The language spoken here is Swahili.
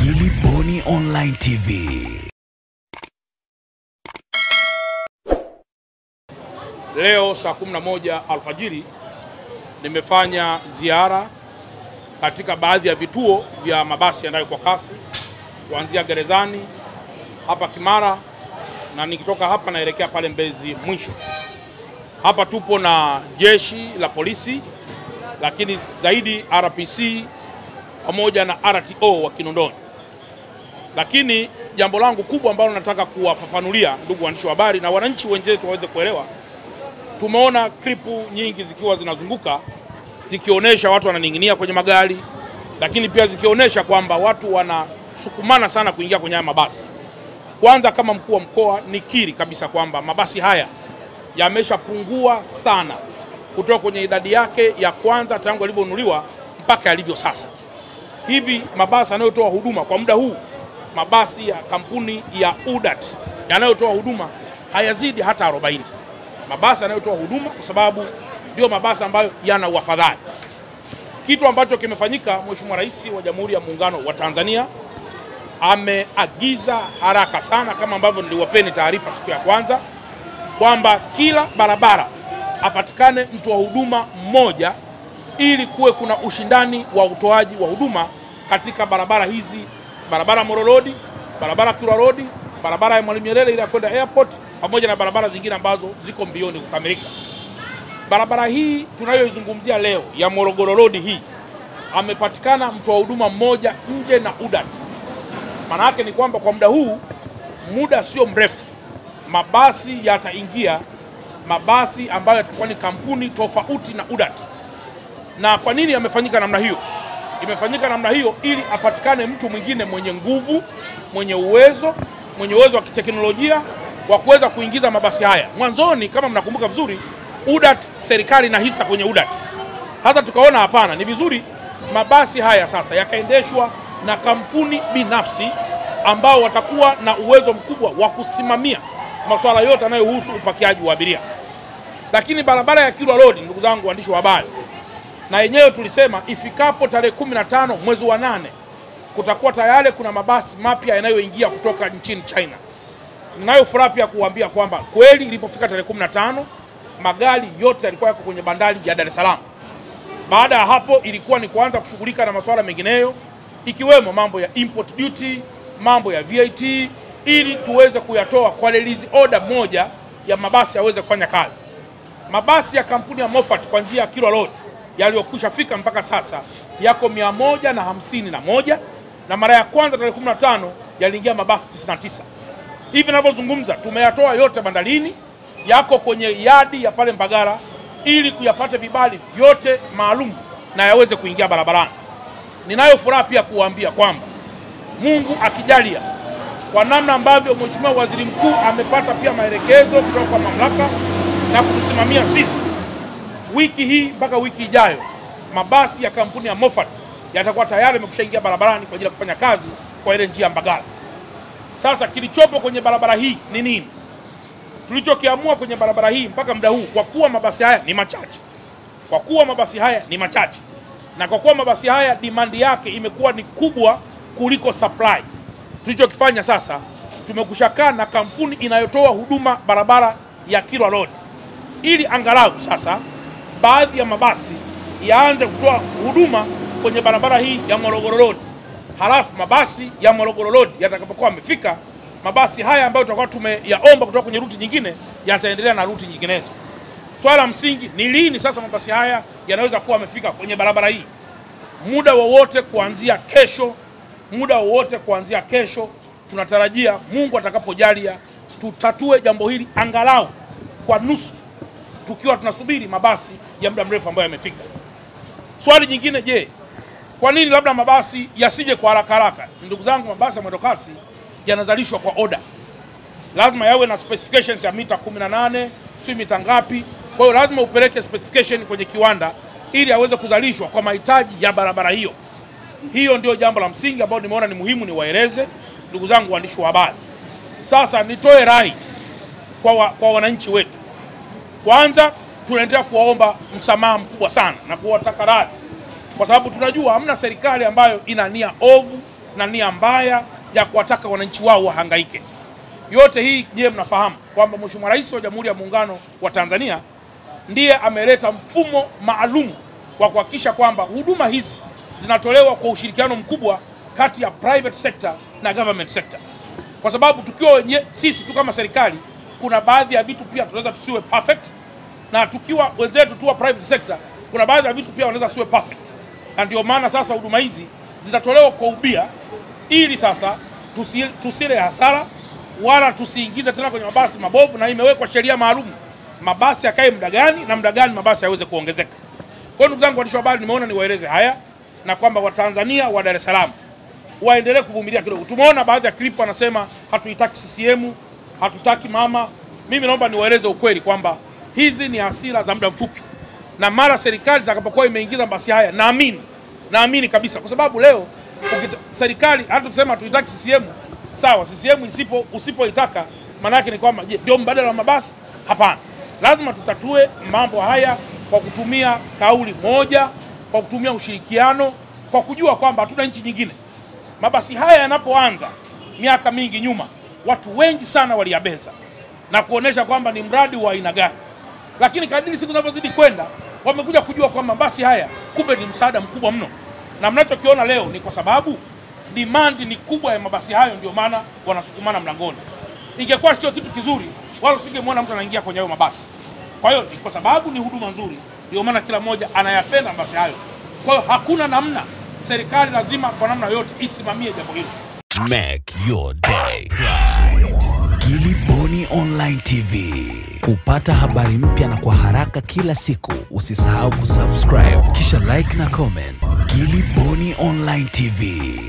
Daily Boni Online TV. Leo saa 11 alfajiri nimefanya ziara katika baadhi ya vituo vya mabasi yanayo kwa kasi kuanzia Gerezani hapa Kimara, na nikitoka hapa naelekea pale Mbezi mwisho. Hapa tupo na jeshi la polisi, lakini zaidi RPC pamoja na RTO wa Kinondoni. Lakini jambo langu kubwa ambalo nataka kuwafafanulia ndugu waandishi wa habari na wananchi wenzetu waweze kuelewa, tumeona klipu nyingi zikiwa zinazunguka zikionyesha watu wananing'inia kwenye magari, lakini pia zikionyesha kwamba watu wanasukumana sana kuingia kwenye mabasi. Kwanza kama mkuu wa mkoa nikiri kabisa kwamba mabasi haya yameshapungua sana kutoka kwenye idadi yake ya kwanza tangu yalivyonunuliwa mpaka yalivyo sasa. Hivi mabasi yanayotoa huduma kwa muda huu, mabasi ya kampuni ya UDAT yanayotoa huduma hayazidi hata 40. Mabasi yanayotoa huduma, kwa sababu ndio mabasi ambayo yana uafadhali. Kitu ambacho kimefanyika, Mheshimiwa Rais wa Jamhuri ya Muungano wa Tanzania ameagiza haraka sana, kama ambavyo niliwapeni taarifa siku ya kwanza, kwamba kila barabara apatikane mtu wa huduma mmoja, ili kuwe kuna ushindani wa utoaji wa huduma katika barabara hizi: barabara Moro Road, barabara Kilwa Road, barabara ya Mwalimu Nyerere ile kwenda airport, pamoja na barabara zingine ambazo ziko mbioni kukamilika. Barabara hii tunayoizungumzia leo ya Morogoro Road hii, amepatikana mtu wa huduma mmoja nje na UDAT. Maana yake ni kwamba kwa muda huu, muda sio mrefu, mabasi yataingia, mabasi ambayo yatakuwa ni kampuni tofauti na UDAT. Na kwa nini yamefanyika namna hiyo? Imefanyika namna hiyo ili apatikane mtu mwingine mwenye nguvu, mwenye uwezo wa kiteknolojia wa kuweza kuingiza mabasi haya. Mwanzoni kama mnakumbuka vizuri, UDAT, serikali na hisa kwenye UDAT. Hata tukaona hapana, ni vizuri mabasi haya sasa yakaendeshwa na kampuni binafsi ambao watakuwa na uwezo mkubwa wa kusimamia masuala yote yanayohusu upakiaji wa abiria. Lakini barabara ya Kilwa Road, ndugu zangu waandishi wa habari, na yenyewe tulisema ifikapo tarehe 15 mwezi wa 8 kutakuwa tayari kuna mabasi mapya yanayoingia kutoka nchini China. Ninayo furaha pia kuambia kwamba kweli ilipofika tarehe 15 magari yote yalikuwa yako kwenye bandari ya Dar es Salaam. Baada ya hapo ilikuwa ni kuanza kushughulika na masuala mengineyo, ikiwemo mambo ya import duty, mambo ya VAT, ili tuweze kuyatoa kwa release order moja ya mabasi yaweze kufanya kazi. Mabasi ya kampuni ya Moffat kwa njia ya Kilwa Road yaliyokwisha fika mpaka sasa yako 151, na mara ya kwanza tarehe 15 yaliingia mabasi 99. Hivi ninavyozungumza tumeyatoa yote bandarini, yako kwenye yadi ya pale Mbagara, ili kuyapata vibali vyote maalum na yaweze kuingia barabarani. Ninayo furaha pia kuambia kwamba Mungu akijalia, kwa namna ambavyo Mheshimiwa Waziri Mkuu amepata pia maelekezo kutoka kwa mamlaka na kutusimamia sisi, wiki hii mpaka wiki ijayo mabasi ya kampuni ya Moffat yatakuwa tayari yamekushaingia barabarani kwa ajili ya kufanya kazi kwa ile njia Mbagala. Sasa kilichopo kwenye barabara hii ni nini? Tulichokiamua kwenye barabara hii mpaka muda huu, kwa kuwa mabasi haya ni machache, na kwa kuwa mabasi haya demand yake imekuwa ni kubwa kuliko supply, tulichokifanya sasa, tumekushakaa na kampuni inayotoa huduma barabara ya Kilwa Road, ili angalau sasa baadhi ya mabasi yaanze kutoa huduma kwenye barabara hii ya Morogoro Road. Halafu mabasi ya Morogoro Road yatakapokuwa yamefika, mabasi haya ambayo tutakuwa tumeyaomba kutoka kwenye ruti nyingine yataendelea na ruti nyinginezo. Swala msingi ni lini sasa mabasi haya yanaweza kuwa yamefika kwenye barabara hii? Muda wowote kuanzia kesho, tunatarajia Mungu atakapojalia tutatue jambo hili angalau kwa nusu, tukiwa tunasubiri mabasi ya muda mrefu ambayo yamefika. Swali jingine, je, kwa nini labda mabasi yasije kwa haraka? Ndugu zangu, mabasi ya mwendokasi yanazalishwa kwa order. Lazima yawe na specifications ya mita 18, si mita ngapi. Kwa hiyo lazima upeleke specification kwenye kiwanda ili aweze kuzalishwa kwa mahitaji ya barabara hiyo. Hiyo ndio jambo la msingi ambalo nimeona ni muhimu niwaeleze ndugu zangu waandishi wa habari. Sasa nitoe rai kwa wananchi wetu. Kwanza tunaendelea kuwaomba msamaha mkubwa sana na kuwataka radhi, kwa sababu tunajua hamna serikali ambayo ina nia ovu na nia mbaya ya kuwataka wananchi wao wahangaike. Yote hii je, mnafahamu kwamba Mheshimiwa Rais wa Jamhuri ya Muungano wa Tanzania ndiye ameleta mfumo maalum wa kuhakikisha kwamba huduma hizi zinatolewa kwa ushirikiano mkubwa kati ya private sector na government sector. Kwa sababu tukiwa sisi tu kama serikali, kuna baadhi ya vitu pia tunaweza tusiwe perfect, na tukiwa wenzetu tu wa private sector kuna baadhi ya vitu pia wanaweza siwe perfect. Na ndio maana sasa huduma hizi zitatolewa kwa ubia, ili sasa tusile hasara wala tusiingize tena kwenye mabasi mabovu, na imewekwa sheria maalum mabasi yakae muda gani na muda gani mabasi yaweze kuongezeka. Kwa hiyo ndugu zangu waandishi wa habari, nimeona niwaeleze haya, na kwamba Watanzania wa Dar es Salaam waendelee kuvumilia kidogo. Tumeona baadhi ya clip wanasema hatuitaki CCM, hatutaki mama. Mimi naomba niwaeleze ukweli kwamba hizi ni hasira za muda mfupi, na mara serikali itakapokuwa imeingiza mabasi haya, naamini kabisa, kwa sababu leo serikali hata kusema hatuitaki CCM, sawa, CCM usipoitaka maana yake ni kwamba ndio mbadala wa mabasi? Hapana. Lazima tutatue mambo haya kwa kutumia kauli moja, kwa kutumia ushirikiano, kwa kujua kwamba hatuna nchi nyingine. Mabasi haya yanapoanza miaka mingi nyuma, watu wengi sana waliyabeza na kuonesha kwamba ni mradi wa aina gani. Lakini kadiri siku zinavyozidi kwenda, wamekuja kujua kwamba mabasi haya kumbe ni msaada mkubwa mno. Na mnachokiona leo ni kwa sababu demand ni kubwa ya mabasi hayo, ndio maana wanasukumana mlangoni. Ingekuwa sio kitu kizuri, wala usingemwona mtu anaingia kwenye hayo mabasi. Kwa hiyo kwa sababu ni huduma nzuri, ndio maana kila mmoja anayapenda mabasi hayo. Kwa hiyo hakuna namna, serikali lazima kwa namna yote isimamie jambo hilo. Make your day right. Gilly Bonny Online TV. Kupata habari mpya na kwa haraka kila siku, usisahau kusubscribe kisha like na comment. Gilly Bonny Online TV.